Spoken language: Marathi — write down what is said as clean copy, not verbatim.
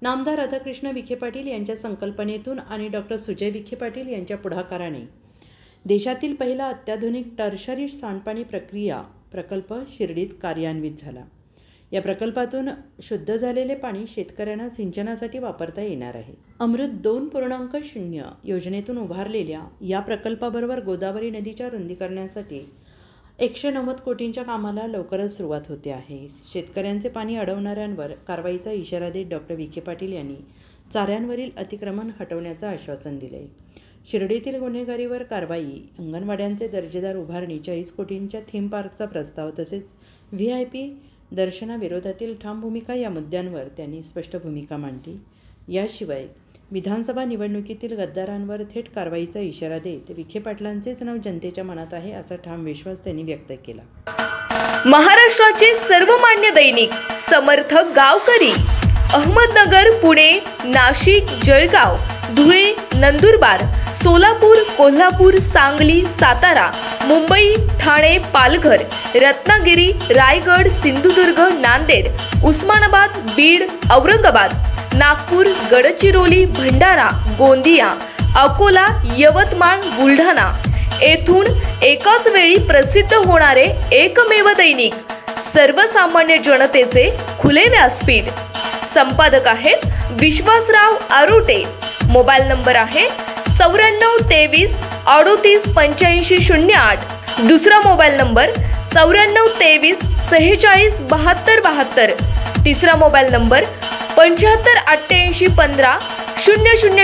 नामदार राधाकृष्ण विखे पाटील यांच्या संकल्पनेतून आणि डॉक्टर सुजय विखे पाटील यांच्या पुढाकाराने देशातील पहिला अत्याधुनिक टर्शरी सांडपाणी प्रक्रिया प्रकल्प शिर्डीत कार्यान्वित झाला। या प्रकल्पातून शुद्ध झालेले पाणी शेतकऱ्यांना सिंचनासाठी वापरता येणार आहे। अमृत 2.0 योजनेतून उभारलेल्या या प्रकल्पाबरोबर गोदावरी नदीच्या रुंदीकरणासाठी 190 कोटींच्या कामाला लवकरच सुरुवात होते आहे। शेतकऱ्यांचे पाणी अडवणाऱ्यांवर कारवाईचा इशारा देत डॉक्टर विखे पाटील यांनी चाऱ्यांवरील अतिक्रमण हटवण्याचं आश्वासन दिले। शिर्डीतील गुन्हेगारीवर कारवाई, अंगणवाड्यांचे दर्जेदार उभारणी, 40 कोटींच्या थीम पार्कचा प्रस्ताव तसेच VIP दर्शनाविरोधातील ठाम भूमिका या मुद्द्यांवर त्यांनी स्पष्ट भूमिका मांडली। याशिवाय विधानसभा निवडणुकीतील गद्दारांवर थेट कारवाईचा इशारा देत विखे पाटलांचेच नाव जनतेच्या मनात आहे असा ठाम विश्वास त्यांनी व्यक्त केला। महाराष्ट्राचे सर्वमान्य दैनिक समर्थ गावकरी अहमदनगर, पुणे, नाशिक, जळगाव, धुळे, नंदुरबार, सोलापूर, कोल्हापूर, सांगली, सातारा, मुंबई, ठाणे, पालघर, रत्नागिरी, रायगड, सिंधुदुर्ग, नांदेड, उस्मानाबाद, बीड, औरंगाबाद, नागपूर, गडचिरोली, भंडारा, गोंदिया, अकोला, यवतमाळ, बुलढाणा येथून एकाच वेळी प्रसिद्ध होणारे एकमेव दैनिक, सर्वसामान्य जनतेचे खुले व्यासपीठ। संपादक आहेत विश्वासराव आरोटे। मोबाईल नंबर आहे 9423 38 85 08। दुसरा मोबाईल नंबर 9423 46 72 72। तिसरा मोबाईल नंबर 75 88 15 00।